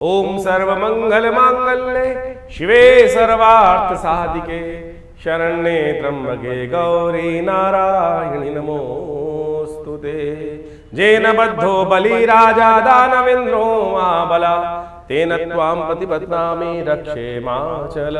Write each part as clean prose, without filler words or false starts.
ओम सर्वमंगल मांगल्ये शिवे सर्वार्थ साधिके शरण्ये त्र्यंबके गौरी नारायणि नमोस्तुते। जेन बद्धो बलिराजा दानवेन्द्रो महाबला तेन त्वां प्रतिपद्नामि रक्षे माचल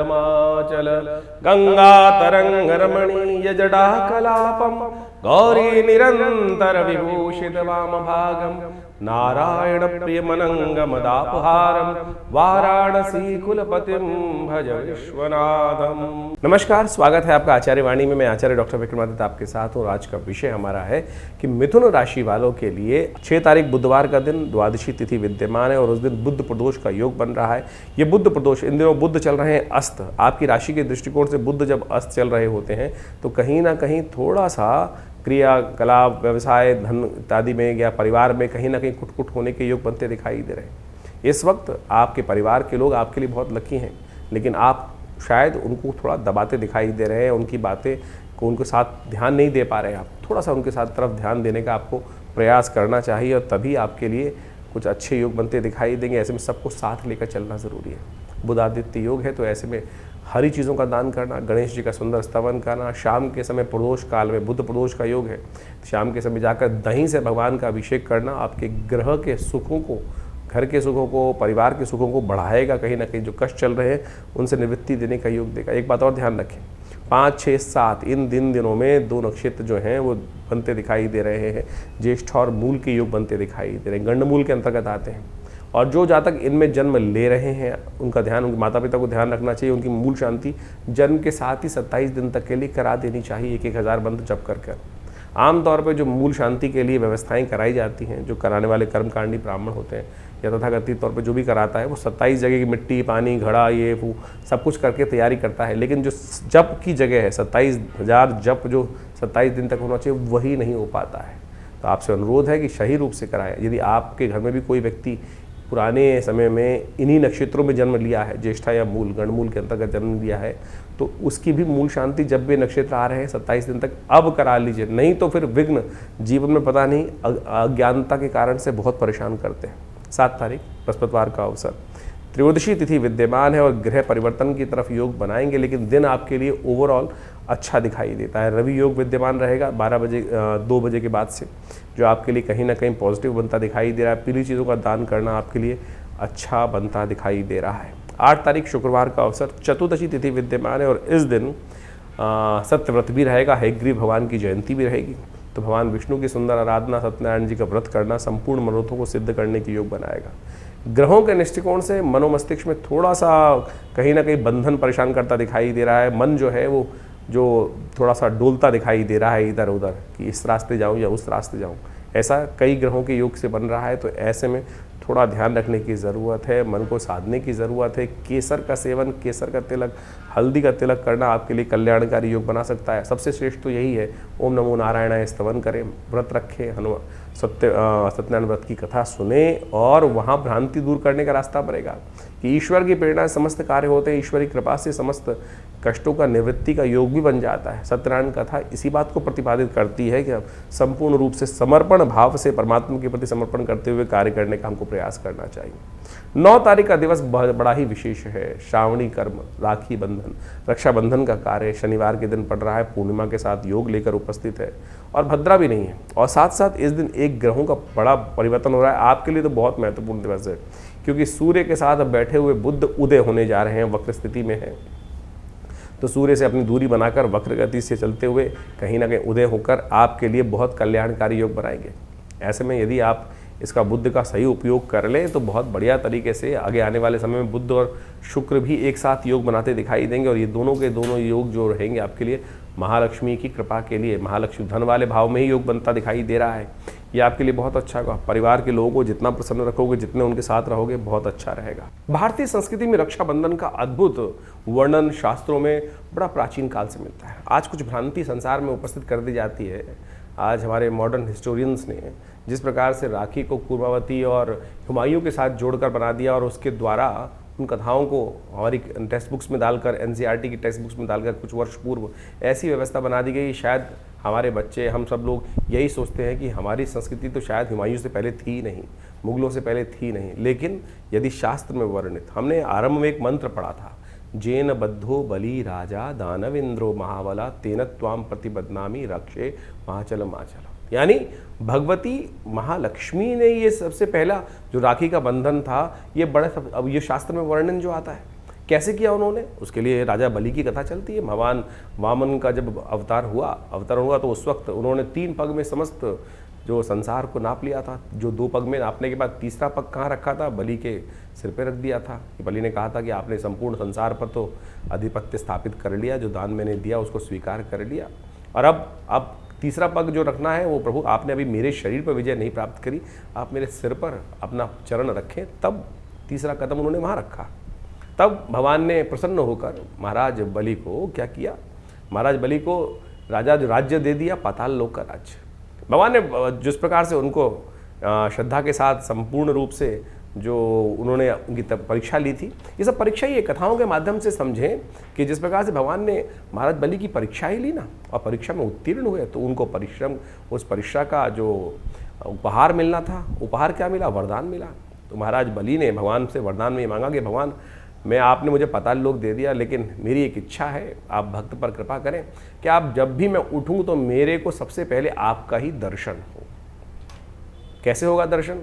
गंगा तरंग रमणीय जटाकलापं गौरी निरंतर विभूषित वामभागं नारायण प्रियमनंगमदापहारं वाराणसी कुलपतिं भज विश्वनाथम। नमस्कार, स्वागत है आपका आचार्य वाणी में। मैं आचार्य डॉक्टर विक्रमादित्य आपके साथ हूँ। आज का विषय हमारा है कि मिथुन राशि वालों के लिए 6 तारीख बुधवार का दिन द्वादशी तिथि विद्यमान है और उस दिन बुध प्रदोष का योग बन रहा है। ये बुध प्रदोष, इन दिनों बुध चल रहे हैं अस्त। आपकी राशि के दृष्टिकोण से बुध जब अस्त चल रहे होते हैं तो कहीं ना कहीं थोड़ा सा क्रियाकलाप, व्यवसाय, धन इत्यादि में या परिवार में कहीं ना कहीं कुट होने के योग बनते दिखाई दे रहे हैं। इस वक्त आपके परिवार के लोग आपके लिए बहुत लकी हैं, लेकिन आप शायद उनको थोड़ा दबाते दिखाई दे रहे हैं। उनकी बातें को उनके साथ ध्यान नहीं दे पा रहे हैं। आप थोड़ा सा उनके साथ तरफ ध्यान देने का आपको प्रयास करना चाहिए और तभी आपके लिए कुछ अच्छे योग बनते दिखाई देंगे। ऐसे में सबको साथ लेकर चलना ज़रूरी है। बुधादित्य योग है तो ऐसे में हरी चीज़ों का दान करना, गणेश जी का सुंदर स्तवन करना, शाम के समय प्रदोष काल में बुध प्रदोष का योग है, शाम के समय जाकर दही से भगवान का अभिषेक करना आपके ग्रह के सुखों को, घर के सुखों को, परिवार के सुखों को बढ़ाएगा। कहीं ना कहीं जो कष्ट चल रहे हैं उनसे निवृत्ति देने का योग देगा। एक बात और ध्यान रखें, 5, 6, 7 इन दिनों में 2 नक्षत्र जो हैं वो बनते दिखाई दे रहे हैं। ज्येष्ठ और मूल के योग बनते दिखाई दे रहे हैं, गंडमूल के अंतर्गत आते हैं। और जो जातक इनमें जन्म ले रहे हैं उनका ध्यान, उनके माता पिता को ध्यान रखना चाहिए। उनकी मूल शांति जन्म के साथ ही 27 दिन तक के लिए करा देनी चाहिए, 1,000 मंत्र जप कर। आमतौर पर जो मूल शांति के लिए व्यवस्थाएं कराई जाती हैं, जो कराने वाले कर्मकांडी ब्राह्मण होते हैं या तथाकथित तौर पर जो भी कराता है वो 27 जगह की मिट्टी, पानी, घड़ा, ये वो सब कुछ करके तैयारी करता है। लेकिन जो जप की जगह है 27,000 जप जो 27 दिन तक होना चाहिए वही नहीं हो पाता है। तो आपसे अनुरोध है कि सही रूप से कराएं। यदि आपके घर में भी कोई व्यक्ति पुराने समय में इन्हीं नक्षत्रों में जन्म लिया है, ज्येष्ठा या मूल, गणमूल के अंतर्गत जन्म लिया है, तो उसकी भी मूल शांति जब भी नक्षत्र आ रहे हैं 27 दिन तक अब करा लीजिए। नहीं तो फिर विघ्न जीवन में पता नहीं अज्ञानता के कारण से बहुत परेशान करते हैं। 7 तारीख बृहस्पतिवार का अवसर, त्रयोदशी तिथि विद्यमान है और गृह परिवर्तन की तरफ योग बनाएंगे, लेकिन दिन आपके लिए ओवरऑल अच्छा दिखाई देता है। रवि योग विद्यमान रहेगा 2 बजे के बाद से, जो आपके लिए कहीं ना कहीं पॉजिटिव बनता दिखाई दे रहा है। पीली चीज़ों का दान करना आपके लिए अच्छा बनता दिखाई दे रहा है। 8 तारीख शुक्रवार का अवसर, चतुर्दशी तिथि विद्यमान है और इस दिन सत्यव्रत भी रहेगा, हयग्रीव भगवान की जयंती भी रहेगी। तो भगवान विष्णु की सुंदर आराधना, सत्यनारायण जी का व्रत करना संपूर्ण मनोरथों को सिद्ध करने की योग बनाएगा। ग्रहों के दृष्टिकोण से मनोमस्तिष्क में थोड़ा सा कहीं ना कहीं बंधन परेशान करता दिखाई दे रहा है। मन जो है वो जो थोड़ा सा डोलता दिखाई दे रहा है इधर उधर कि इस रास्ते जाऊं या उस रास्ते जाऊं। ऐसा कई ग्रहों के योग से बन रहा है, तो ऐसे में थोड़ा ध्यान रखने की ज़रूरत है, मन को साधने की ज़रूरत है। केसर का सेवन, केसर का तिलक, हल्दी का तिलक करना आपके लिए कल्याणकारी योग बना सकता है। सबसे श्रेष्ठ तो यही है, ओम नमो नारायणाय स्तवन करें, व्रत रखें, सत्यनारायण व्रत की कथा सुने और वहाँ भ्रांति दूर करने का रास्ता पड़ेगा कि ईश्वर की प्रेरणा से समस्त कार्य होते हैं, ईश्वर की कृपा से समस्त कष्टों का निवृत्ति का योग भी बन जाता है। सत्यनारायण कथा इसी बात को प्रतिपादित करती है कि संपूर्ण रूप से समर्पण भाव से परमात्मा के प्रति समर्पण करते हुए कार्य करने का हमको प्रयास करना चाहिए। 9 तारीख का दिवस बड़ा ही विशेष है। श्रावणी कर्म, राखी बंधन, रक्षाबंधन का कार्य शनिवार के दिन पड़ रहा है। पूर्णिमा के साथ योग लेकर उपस्थित है और भद्रा भी नहीं है। और साथ साथ इस दिन एक ग्रहों का बड़ा परिवर्तन हो रहा है। आपके लिए तो बहुत महत्वपूर्ण दिवस है, क्योंकि सूर्य के साथ अब बैठे हुए बुध उदय होने जा रहे हैं, वक्र स्थिति में है। तो सूर्य से अपनी दूरी बनाकर वक्र गति से चलते हुए कहीं ना कहीं उदय होकर आपके लिए बहुत कल्याणकारी योग बनाएंगे। ऐसे में यदि आप इसका बुध का सही उपयोग कर लें तो बहुत बढ़िया तरीके से आगे आने वाले समय में बुध और शुक्र भी एक साथ योग बनाते दिखाई देंगे। और ये दोनों के दोनों योग जो रहेंगे आपके लिए महालक्ष्मी की कृपा के लिए, महालक्ष्मी धन वाले भाव में ही योग बनता दिखाई दे रहा है। ये आपके लिए बहुत अच्छा होगा। परिवार के लोगों को जितना प्रसन्न रखोगे, जितने उनके साथ रहोगे, बहुत अच्छा रहेगा। भारतीय संस्कृति में रक्षाबंधन का अद्भुत वर्णन शास्त्रों में बड़ा प्राचीन काल से मिलता है। आज कुछ भ्रांति संसार में उपस्थित कर दी जाती है। आज हमारे मॉडर्न हिस्टोरियंस ने जिस प्रकार से राखी को कुर्मावती और हुमायूं के साथ जोड़कर बना दिया और उसके द्वारा उन कथाओं को हमारी टेक्स्ट बुक्स में डालकर, एनसीईआरटी की टेक्स्ट बुक्स में डालकर कुछ वर्ष पूर्व ऐसी व्यवस्था बना दी गई, शायद हमारे बच्चे, हम सब लोग यही सोचते हैं कि हमारी संस्कृति तो शायद हुमायूं से पहले थी ही नहीं, मुगलों से पहले थी नहीं। लेकिन यदि शास्त्र में वर्णित, हमने आरंभ में एक मंत्र पढ़ा था, जेन बद्धो बली राजा दानवेंद्रो महाबला तेन त्वाम प्रतिबदनामी रक्षे महाचल माचल, यानी भगवती महालक्ष्मी ने ये सबसे पहला जो राखी का बंधन था, ये अब ये शास्त्र में वर्णन जो आता है कैसे किया उन्होंने, उसके लिए राजा बलि की कथा चलती है। भगवान वामन का जब अवतारण हुआ तो उस वक्त उन्होंने 3 पग में समस्त जो संसार को नाप लिया था। जो 2 पग में नापने के बाद तीसरा पग कहाँ रखा था, बलि के सिर पे रख दिया था। बलि ने कहा था कि आपने संपूर्ण संसार पर तो आधिपत्य स्थापित कर लिया, जो दान मैंने दिया उसको स्वीकार कर लिया, और अब तीसरा पग जो रखना है वो प्रभु आपने अभी मेरे शरीर पर विजय नहीं प्राप्त करी, आप मेरे सिर पर अपना चरण रखें। तब तीसरा कदम उन्होंने वहाँ रखा। तब भगवान ने प्रसन्न होकर महाराज बलि को क्या किया, महाराज बलि को राज्य दे दिया, पाताल लोक का राज्य। भगवान ने जिस प्रकार से उनको श्रद्धा के साथ संपूर्ण रूप से जो उन्होंने उनकी परीक्षा ली थी, ये सब परीक्षा ही कथाओं के माध्यम से समझें कि जिस प्रकार से भगवान ने महाराज बलि की परीक्षा ही ली ना, और परीक्षा में उत्तीर्ण हुए, तो उनको उस परीक्षा का जो उपहार मिलना था, उपहार क्या मिला, वरदान मिला। तो महाराज बलि ने भगवान से वरदान में मांगा कि भगवान, आपने मुझे पाताल लोक दे दिया, लेकिन मेरी एक इच्छा है, आप भक्त पर कृपा करें कि आप जब भी मैं उठूं तो मेरे को सबसे पहले आपका ही दर्शन हो। कैसे होगा दर्शन,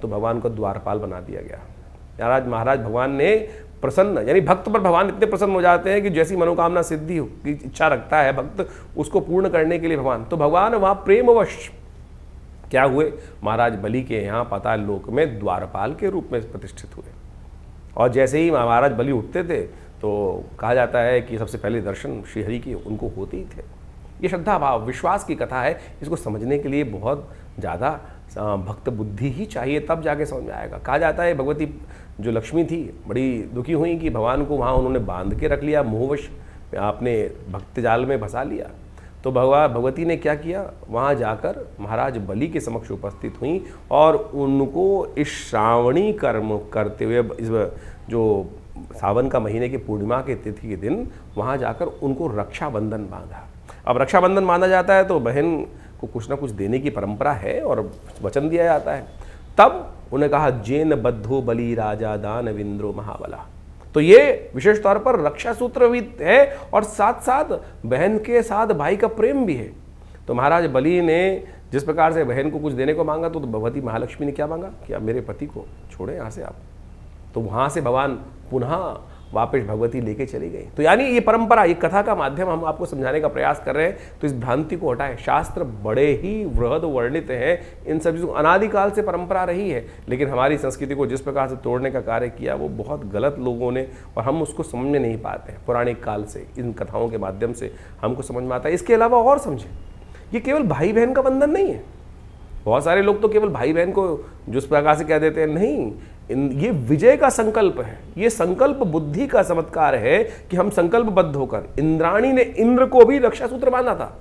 तो भगवान को द्वारपाल बना दिया गया। महाराज भगवान ने प्रसन्न, यानी भक्त पर भगवान इतने प्रसन्न हो जाते हैं कि जैसी मनोकामना सिद्धि की इच्छा रखता है भक्त, उसको पूर्ण करने के लिए भगवान वहाँ प्रेमवश क्या हुए, महाराज बलि के यहाँ पाताल लोक में द्वारपाल के रूप में प्रतिष्ठित हुए। और जैसे ही महाराज बलि उठते थे तो कहा जाता है कि सबसे पहले दर्शन श्रीहरि के उनको होते ही थे। ये श्रद्धा भाव विश्वास की कथा है, इसको समझने के लिए बहुत ज़्यादा भक्त बुद्धि ही चाहिए, तब जाके समझ में आएगा। कहा जाता है भगवती जो लक्ष्मी थी बड़ी दुखी हुई कि भगवान को वहाँ उन्होंने बांध के रख लिया, मोहवश अपने भक्त जाल में फंसा लिया। तो भगवती ने क्या किया, वहाँ जाकर महाराज बलि के समक्ष उपस्थित हुई और उनको इस श्रावणी कर्म करते हुए, इस जो सावन का महीने की पूर्णिमा के तिथि के दिन वहाँ जाकर उनको रक्षाबंधन बांधा। अब रक्षाबंधन बांधा जाता है तो बहन को कुछ ना कुछ देने की परंपरा है और वचन दिया जाता है। तब उन्हें कहा, जेन बद्धो बलि राजा दानवेंद्रो महाबला। तो ये विशेष तौर पर रक्षा सूत्र भी है और साथ साथ बहन के साथ भाई का प्रेम भी है। तो महाराज बलि ने जिस प्रकार से बहन को कुछ देने को मांगा, तो भगवती महालक्ष्मी ने क्या मांगा कि आप मेरे पति को छोड़े यहाँ से आप। तो वहाँ से भगवान पुनः वापस भगवती लेके चली गई। तो यानी ये परंपरा, ये कथा का माध्यम हम आपको समझाने का प्रयास कर रहे हैं, तो इस भ्रांति को हटाएं। शास्त्र बड़े ही वृहद वर्णित हैं, इन सब चीज़ों अनादिकाल से परंपरा रही है, लेकिन हमारी संस्कृति को जिस प्रकार से तोड़ने का कार्य किया वो बहुत गलत लोगों ने, और हम उसको समझ में नहीं पाते हैं। पौराणिक काल से इन कथाओं के माध्यम से हमको समझ में आता है। इसके अलावा और समझें, ये केवल भाई बहन का बंधन नहीं है। बहुत सारे लोग तो केवल भाई बहन को जिस प्रकार से कह देते हैं, नहीं, ये विजय का संकल्प है, ये संकल्प बुद्धि का चमत्कार है कि हम संकल्पबद्ध होकर, इंद्राणी ने इंद्र को भी रक्षा सूत्र बांधा था,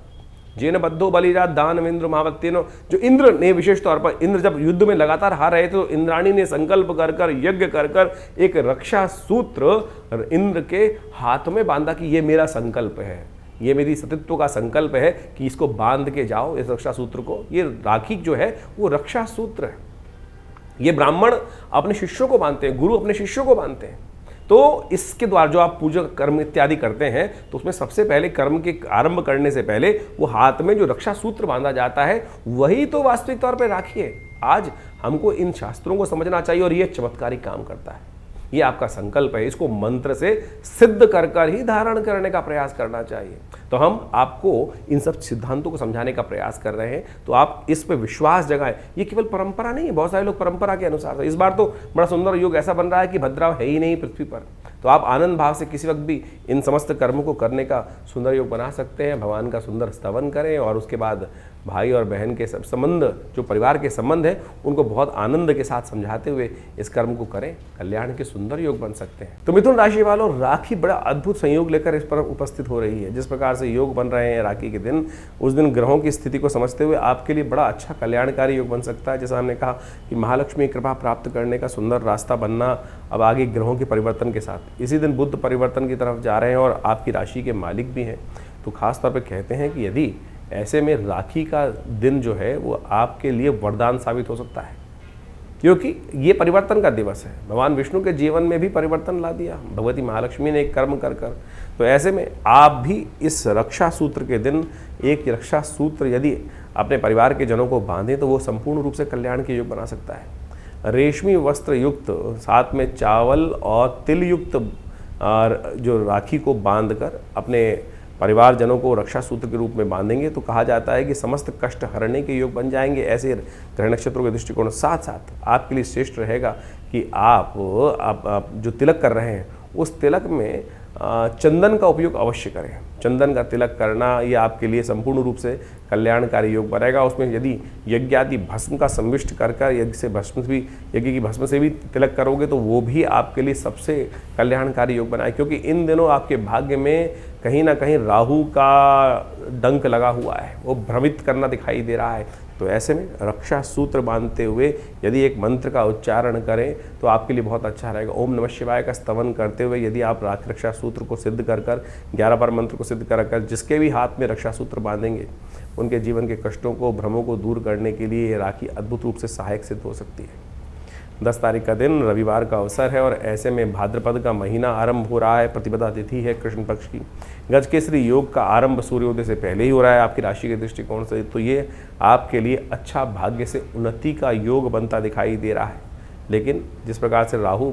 जेन बद्धो बलिराज दानवेंद्र महावत्तेनो। जो इंद्र ने विशेष तौर पर, इंद्र जब युद्ध में लगातार हार रहे थे तो इंद्राणी ने संकल्प कर कर, यज्ञ कर कर एक रक्षा सूत्र इंद्र के हाथ में बांधा कि ये मेरा संकल्प है, ये मेरी सतीत्व का संकल्प है कि इसको बांध के जाओ, इस रक्षा सूत्र को। ये राखी जो है वो रक्षा सूत्र है। ये ब्राह्मण अपने शिष्यों को बांधते हैं, गुरु अपने शिष्यों को बांधते हैं। तो इसके द्वारा जो आप पूजा कर्म इत्यादि करते हैं, तो उसमें सबसे पहले कर्म के आरंभ करने से पहले वो हाथ में जो रक्षा सूत्र बांधा जाता है, वही तो वास्तविक तौर पर राखी है। आज हमको इन शास्त्रों को समझना चाहिए और ये चमत्कारिक काम करता है। ये आपका संकल्प है, इसको मंत्र से सिद्ध कर कर ही धारण करने का प्रयास करना चाहिए। तो हम आपको इन सब सिद्धांतों को समझाने का प्रयास कर रहे हैं, तो आप इस पे विश्वास जगाएं। ये केवल परंपरा नहीं है, बहुत सारे लोग परंपरा के अनुसार। इस बार तो बड़ा सुंदर योग ऐसा बन रहा है कि भद्राव है ही नहीं पृथ्वी पर, तो आप आनंद भाव से किसी वक्त भी इन समस्त कर्मों को करने का सुंदर योग बना सकते हैं। भगवान का सुंदर स्तवन करें और उसके बाद भाई और बहन के सब संबंध, जो परिवार के संबंध हैं, उनको बहुत आनंद के साथ समझाते हुए इस कर्म को करें। कल्याण के सुंदर योग बन सकते हैं। तो मिथुन राशि वालों, राखी बड़ा अद्भुत संयोग लेकर इस पर उपस्थित हो रही है। जिस प्रकार से योग बन रहे हैं राखी के दिन, उस दिन ग्रहों की स्थिति को समझते हुए आपके लिए बड़ा अच्छा कल्याणकारी योग बन सकता है। जैसा हमने कहा कि महालक्ष्मी कृपा प्राप्त करने का सुंदर रास्ता बनना अब आगे ग्रहों के परिवर्तन के साथ। इसी दिन बुध परिवर्तन की तरफ जा रहे हैं और आपकी राशि के मालिक भी हैं। तो खास तौर पर कहते हैं कि यदि ऐसे में राखी का दिन जो है वो आपके लिए वरदान साबित हो सकता है, क्योंकि ये परिवर्तन का दिवस है। भगवान विष्णु के जीवन में भी परिवर्तन ला दिया भगवती महालक्ष्मी ने एक कर्म कर कर। तो ऐसे में आप भी इस रक्षा सूत्र के दिन एक रक्षा सूत्र यदि अपने परिवार के जनों को बांधें तो वो संपूर्ण रूप से कल्याण के योग बना सकता है। रेशमी वस्त्र युक्त, साथ में चावल और तिल युक्त जो राखी को बांधकर अपने परिवारजनों को रक्षा सूत्र के रूप में बांधेंगे तो कहा जाता है कि समस्त कष्ट हरने के योग बन जाएंगे। ऐसे ग्रह नक्षत्रों के दृष्टिकोण साथ साथ आपके लिए श्रेष्ठ रहेगा कि आप जो तिलक कर रहे हैं उस तिलक में चंदन का उपयोग अवश्य करें। चंदन का तिलक करना ये आपके लिए संपूर्ण रूप से कल्याणकारी योग बनेगा। उसमें यदि यज्ञ आदि भस्म का संविष्ट कर यज्ञ की भस्म से भी तिलक करोगे तो वो भी आपके लिए सबसे कल्याणकारी योग बनाए, क्योंकि इन दिनों आपके भाग्य में कहीं ना कहीं राहु का डंक लगा हुआ है, वो भ्रमित करना दिखाई दे रहा है। तो ऐसे में रक्षा सूत्र बांधते हुए यदि एक मंत्र का उच्चारण करें तो आपके लिए बहुत अच्छा रहेगा। ओम नमः शिवाय का स्तवन करते हुए यदि आप रक्षा सूत्र को सिद्ध कर 11 बार मंत्र को सिद्ध कर जिसके भी हाथ में रक्षा सूत्र बांधेंगे उनके जीवन के कष्टों को, भ्रमों को दूर करने के लिए ये राखी अद्भुत रूप से सहायक सिद्ध हो सकती है। 10 तारीख का दिन रविवार का अवसर है और ऐसे में भाद्रपद का महीना आरंभ हो रहा है। प्रतिपदा तिथि है कृष्ण पक्ष की। गजकेसरी योग का आरंभ सूर्योदय से पहले ही हो रहा है आपकी राशि के दृष्टिकोण से। तो ये आपके लिए अच्छा भाग्य से उन्नति का योग बनता दिखाई दे रहा है। लेकिन जिस प्रकार से राहु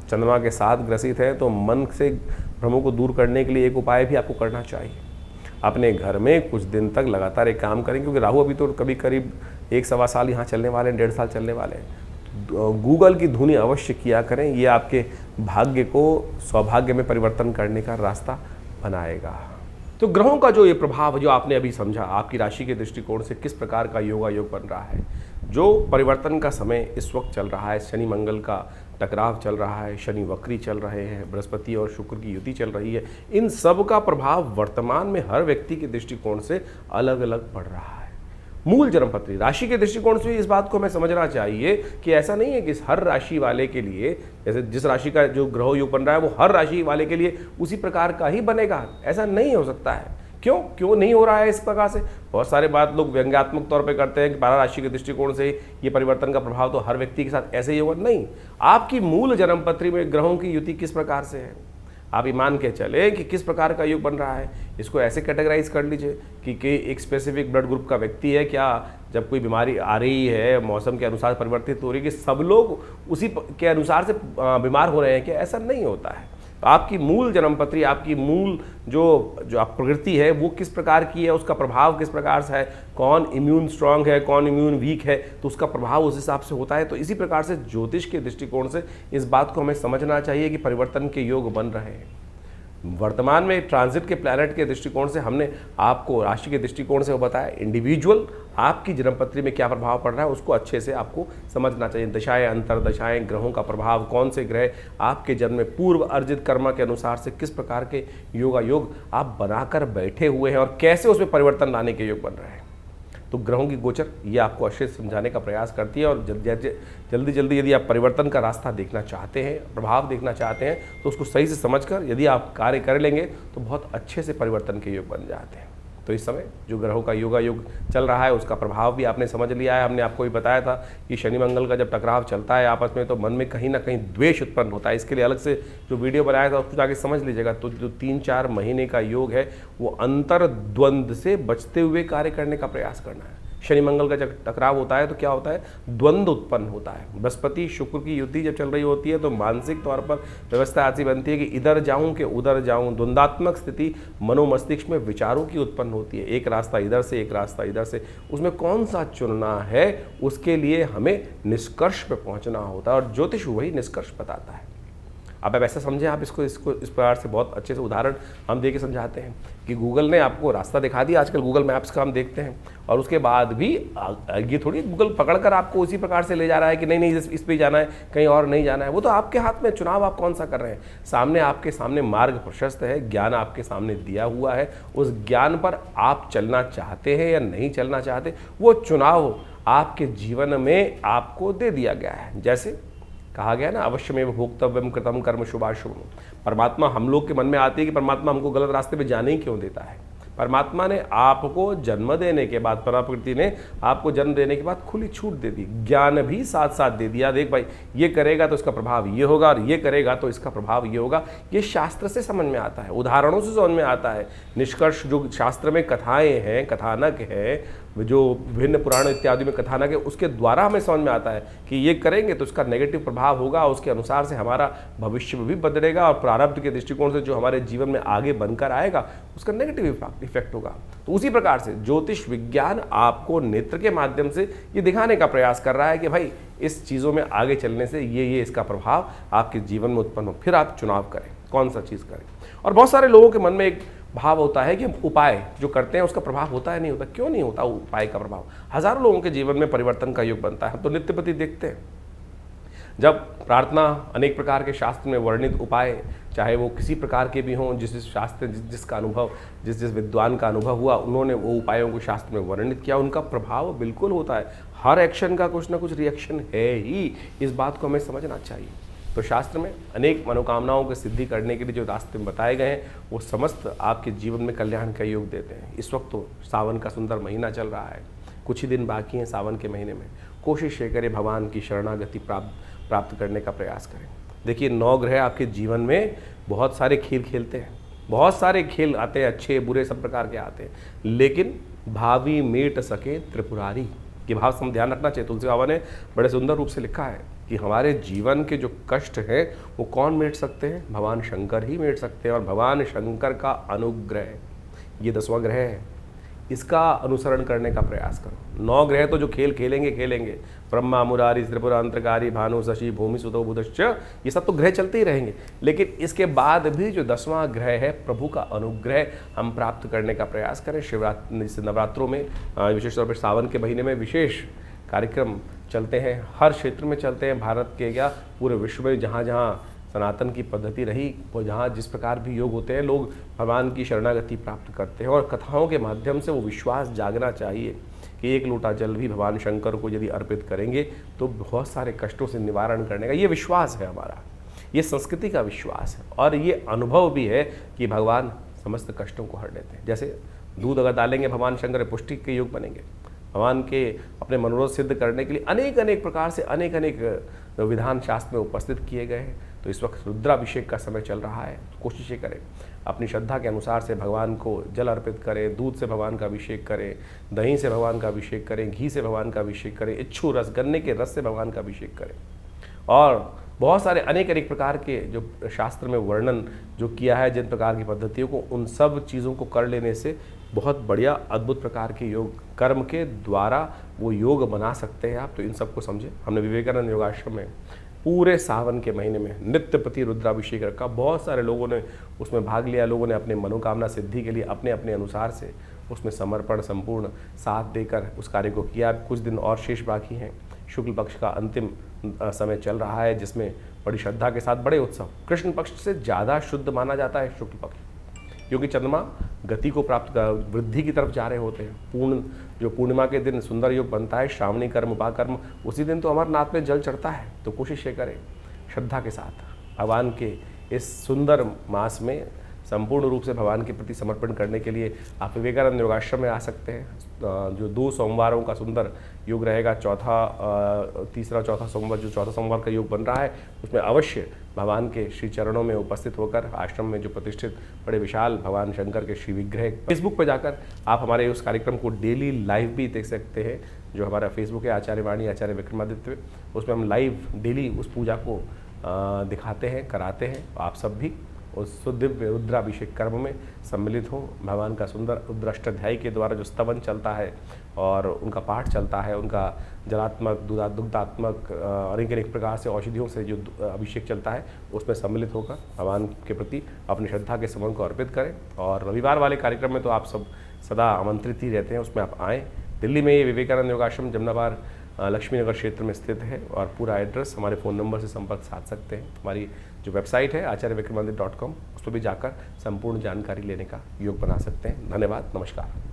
चंद्रमा के साथ ग्रसित है तो मन से भ्रमों को दूर करने के लिए एक उपाय भी आपको करना चाहिए। अपने घर में कुछ दिन तक लगातार एक काम करें, क्योंकि राहु अभी तो करीब 1-1.25 साल यहाँ चलने वाले हैं, 1.5 साल चलने वाले हैं। गूगल की धुनी अवश्य किया करें, ये आपके भाग्य को सौभाग्य में परिवर्तन करने का रास्ता बनाएगा। तो ग्रहों का जो ये प्रभाव जो आपने अभी समझा, आपकी राशि के दृष्टिकोण से किस प्रकार का योग बन रहा है। जो परिवर्तन का समय इस वक्त चल रहा है, शनि मंगल का टकराव चल रहा है, शनि वक्री चल रहे हैं, बृहस्पति और शुक्र की युति चल रही है, इन सब का प्रभाव वर्तमान में हर व्यक्ति के दृष्टिकोण से अलग अलग पड़ रहा है। मूल जन्मपत्री राशि के दृष्टिकोण से इस बात को हमें समझना चाहिए कि ऐसा नहीं है कि हर राशि वाले के लिए, जैसे जिस राशि का जो ग्रह योग बन रहा है वो हर राशि वाले के लिए उसी प्रकार का ही बनेगा, ऐसा नहीं हो सकता है। क्यों नहीं हो रहा है इस प्रकार से? बहुत सारे बात लोग व्यंग्यात्मक तौर पे करते हैं कि 12 राशि के दृष्टिकोण से ये परिवर्तन का प्रभाव तो हर व्यक्ति के साथ ऐसे ही होगा। नहीं, आपकी मूल जन्मपत्री में ग्रहों की युति किस प्रकार से है, आप ये मान के चले कि किस प्रकार का योग बन रहा है। इसको ऐसे कैटेगराइज कर लीजिए कि एक स्पेसिफिक ब्लड ग्रुप का व्यक्ति है क्या, जब कोई बीमारी आ रही है मौसम के अनुसार परिवर्तित हो रही है कि सब लोग उसी के अनुसार से बीमार हो रहे हैं क्या? ऐसा नहीं होता है। तो आपकी मूल जन्मपत्री, आपकी मूल जो आप प्रकृति है वो किस प्रकार की है, उसका प्रभाव किस प्रकार से है, कौन इम्यून स्ट्रांग है, कौन इम्यून वीक है, तो उसका प्रभाव उस हिसाब से होता है। तो इसी प्रकार से ज्योतिष के दृष्टिकोण से इस बात को हमें समझना चाहिए कि परिवर्तन के योग बन रहे हैं। वर्तमान में ट्रांजिट के प्लैनेट के दृष्टिकोण से हमने आपको राशि के दृष्टिकोण से वो बताया। इंडिविजुअल आपकी जन्मपत्री में क्या प्रभाव पड़ रहा है उसको अच्छे से आपको समझना चाहिए। दशाएं, अंतरदशाएं, ग्रहों का प्रभाव, कौन से ग्रह आपके जन्म में पूर्व अर्जित कर्म के अनुसार से किस प्रकार के योग आप बनाकर बैठे हुए हैं और कैसे उसमें परिवर्तन लाने के योग बन रहे हैं। तो ग्रहों की गोचर ये आपको अच्छे से समझाने का प्रयास करती है। और जल्दी यदि आप परिवर्तन का रास्ता देखना चाहते हैं, प्रभाव देखना चाहते हैं, तो उसको सही से समझकर यदि आप कार्य कर लेंगे तो बहुत अच्छे से परिवर्तन के योग बन जाते हैं। तो इस समय जो ग्रहों का योग चल रहा है उसका प्रभाव भी आपने समझ लिया है। हमने आपको भी बताया था कि शनि मंगल का जब टकराव चलता है आपस में तो मन में कहीं ना कहीं द्वेष उत्पन्न होता है। इसके लिए अलग से जो वीडियो बनाया था उसको जाके समझ लीजिएगा। तो जो 3-4 महीने का योग है वो अंतर्द्वंद से बचते हुए कार्य करने का प्रयास करना है। शनि मंगल का जब टकराव होता है तो क्या होता है, द्वंद्व उत्पन्न होता है। बृहस्पति शुक्र की युति जब चल रही होती है तो मानसिक तौर पर व्यवस्था ऐसी बनती है कि इधर जाऊं कि उधर जाऊं, द्वंद्वात्मक स्थिति मनोमस्तिष्क में विचारों की उत्पन्न होती है। एक रास्ता इधर से, एक रास्ता इधर से, उसमें कौन सा चुनना है उसके लिए हमें निष्कर्ष पे पहुंचना होता है और ज्योतिष वही निष्कर्ष बताता है। आप ऐसा समझें, आप इसको इसको इस प्रकार से बहुत अच्छे से उदाहरण हम दे के समझाते हैं कि गूगल ने आपको रास्ता दिखा दिया। आजकल गूगल मैप्स का हम देखते हैं, और उसके बाद भी ये थोड़ी गूगल पकड़कर आपको उसी प्रकार से ले जा रहा है कि नहीं नहीं इस पे जाना है, कहीं और नहीं जाना है। वो तो आपके हाथ में, चुनाव आप कौन सा कर रहे हैं। सामने आपके सामने मार्ग प्रशस्त है, ज्ञान आपके सामने दिया हुआ है, उस ज्ञान पर आप चलना चाहते हैं या नहीं चलना चाहते, वो चुनाव आपके जीवन में आपको दे दिया गया है। जैसे कहा गया ना, अवश्यमेव भोक्तव्यम कृतम कर्म शुभाशुभ। परमात्मा हम लोग के मन में आती है कि परमात्मा हमको गलत रास्ते पे जाने ही क्यों देता है। परमात्मा ने आपको जन्म देने के बाद, प्रकृति ने आपको जन्म देने के बाद खुली छूट दे दी, ज्ञान भी साथ साथ दे दिया। देख भाई, ये करेगा तो इसका प्रभाव ये होगा, और ये करेगा तो इसका प्रभाव ये होगा। ये शास्त्र से समझ में आता है, उदाहरणों से समझ में आता है। निष्कर्ष जो शास्त्र में कथाएं हैं, कथानक है, जो विभिन्न पुराण इत्यादि में कथानक है, उसके द्वारा हमें समझ में आता है कि ये करेंगे तो इसका नेगेटिव प्रभाव होगा, उसके अनुसार से हमारा भविष्य भी बदलेगा, और प्रारब्ध के दृष्टिकोण से जो हमारे जीवन में आगे बनकर आएगा उसका नेगेटिव इफेक्ट होगा। तो उसी प्रकार से ज्योतिष विज्ञान आपको नेत्र के माध्यम से ये दिखाने का प्रयास कर रहा है कि भाई इस चीज़ों में आगे चलने से ये इसका प्रभाव आपके जीवन में उत्पन्न हो, फिर आप चुनाव करें कौन सा चीज़ करें। और बहुत सारे लोगों के मन में एक भाव होता है कि उपाय जो करते हैं उसका प्रभाव होता है, नहीं होता। क्यों नहीं होता उपाय का प्रभाव? हजारों लोगों के जीवन में परिवर्तन का योग बनता है। हम तो नित्य प्रति देखते हैं, जब प्रार्थना, अनेक प्रकार के शास्त्र में वर्णित उपाय, चाहे वो किसी प्रकार के भी हों, जिस शास्त्र जिसका अनुभव, जिस विद्वान का अनुभव हुआ, उन्होंने वो उपायों को शास्त्र में वर्णित किया, उनका प्रभाव बिल्कुल होता है। हर एक्शन का कुछ ना कुछ रिएक्शन है ही, इस बात को हमें समझना चाहिए। तो शास्त्र में अनेक मनोकामनाओं की सिद्धि करने के लिए जो रास्ते बताए गए हैं, वो समस्त आपके जीवन में कल्याण का योग देते हैं। इस वक्त तो सावन का सुंदर महीना चल रहा है, कुछ ही दिन बाकी हैं सावन के महीने में। कोशिश ये करें भगवान की शरणागति प्राप्त करने का प्रयास करें। देखिए, 9 ग्रह आपके जीवन में बहुत सारे खेल खेलते हैं, बहुत सारे खेल आते हैं, अच्छे बुरे सब प्रकार के आते हैं, लेकिन भावी मेट सके त्रिपुरारी, ये भाव से ध्यान रखना चाहिए। तुलसी बाबा ने बड़े सुंदर रूप से लिखा है कि हमारे जीवन के जो कष्ट हैं वो कौन मेट सकते हैं? भगवान शंकर ही मेट सकते हैं। और भगवान शंकर का अनुग्रह, ये 10वां ग्रह है, इसका अनुसरण करने का प्रयास करो। 9 ग्रह तो जो खेल खेलेंगे, ब्रह्मा मुरारी त्रिपुरा अंतरकारी भानु शशि भूमि सुतो बुधश्च, ये सब तो ग्रह चलते ही रहेंगे, लेकिन इसके बाद भी जो 10वां ग्रह है, प्रभु का अनुग्रह हम प्राप्त करने का प्रयास करें। शिवरात्रि से नवरात्रों में, विशेष तौर पर सावन के महीने में विशेष कार्यक्रम चलते हैं, हर क्षेत्र में चलते हैं, भारत के क्या पूरे विश्व में जहाँ जहाँ सनातन की पद्धति रही, वो जहाँ जिस प्रकार भी योग होते हैं, लोग भगवान की शरणागति प्राप्त करते हैं। और कथाओं के माध्यम से वो विश्वास जागना चाहिए कि एक लोटा जल भी भगवान शंकर को यदि अर्पित करेंगे तो बहुत सारे कष्टों से निवारण करने का ये विश्वास है हमारा, ये संस्कृति का विश्वास है। और ये अनुभव भी है कि भगवान समस्त कष्टों को हर लेते हैं। जैसे दूध अगर डालेंगे भगवान शंकर, पुष्टि के योग बनेंगे। भगवान के अपने मनोरथ सिद्ध करने के लिए अनेक प्रकार से अनेक विधान शास्त्र में उपस्थित किए गए हैं। तो इस वक्त रुद्राभिषेक का समय चल रहा है, कोशिश ये करें अपनी श्रद्धा के अनुसार से भगवान को जल अर्पित करें, दूध से भगवान का अभिषेक करें, दही से भगवान का अभिषेक करें, घी से भगवान का अभिषेक करें, इच्छू रस गन्ने के रस से भगवान का अभिषेक करें। और बहुत सारे अनेक प्रकार के जो शास्त्र में वर्णन जो किया है, जिन प्रकार की पद्धतियों को, उन सब चीज़ों को कर लेने से बहुत बढ़िया अद्भुत प्रकार के योग कर्म के द्वारा वो योग बना सकते हैं आप। तो इन सबको समझे। हमने विवेकानंद योगाश्रम में पूरे सावन के महीने में नित्य प्रति रुद्राभिषेक रखा, बहुत सारे लोगों ने उसमें भाग लिया। लोगों ने अपने मनोकामना सिद्धि के लिए अपने अपने अनुसार से उसमें समर्पण संपूर्ण साथ देकर उस कार्य को किया। कुछ दिन और शेष बाकी हैं। शुक्ल पक्ष का अंतिम समय चल रहा है, जिसमें बड़ी श्रद्धा के साथ बड़े उत्सव। कृष्ण पक्ष से ज़्यादा शुद्ध माना जाता है शुक्ल पक्ष, क्योंकि चंद्रमा गति को प्राप्त वृद्धि की तरफ जा रहे होते हैं। जो पूर्णिमा के दिन सुंदर योग बनता है, श्रावणी कर्म उपाकर्म, उसी दिन तो अमरनाथ में जल चढ़ता है। तो कोशिश ये करें श्रद्धा के साथ भगवान के इस सुंदर मास में संपूर्ण रूप से भगवान के प्रति समर्पण करने के लिए आप विवेकानंद योगाश्रम में आ सकते हैं। जो 2 सोमवारों का सुंदर योग रहेगा, तीसरा चौथा सोमवार, जो चौथा सोमवार का योग बन रहा है, उसमें अवश्य भगवान के श्री चरणों में उपस्थित होकर आश्रम में जो प्रतिष्ठित बड़े विशाल भगवान शंकर के श्री विग्रह, फेसबुक पर जाकर आप हमारे उस कार्यक्रम को डेली लाइव भी देख सकते हैं। जो हमारा फेसबुक है आचार्य वाणी आचार्य विक्रमादित्य, उसमें हम लाइव डेली उस पूजा को दिखाते हैं, कराते हैं। आप सब भी उस दिव्य रुद्राभिषेक कर्म में सम्मिलित हों। भगवान का सुंदर रुद्राष्टाध्यायी के द्वारा जो स्तवन चलता है और उनका पाठ चलता है, उनका जलात्मक, दुग्धात्मक अनेक प्रकार से औषधियों से जो अभिषेक चलता है, उसमें सम्मिलित होकर भगवान के प्रति अपनी श्रद्धा के समन को अर्पित करें। और रविवार वाले कार्यक्रम में तो आप सब सदा आमंत्रित ही रहते हैं, उसमें आप आएँ। दिल्ली में ये विवेकानंद योगाश्रम जमनाबार लक्ष्मीनगर क्षेत्र में स्थित है और पूरा एड्रेस हमारे फ़ोन नंबर से संपर्क साध सकते हैं। हमारी जो वेबसाइट है acharyavickramanand.com, उस पर भी जाकर संपूर्ण जानकारी लेने का योग बना सकते हैं। धन्यवाद, नमस्कार।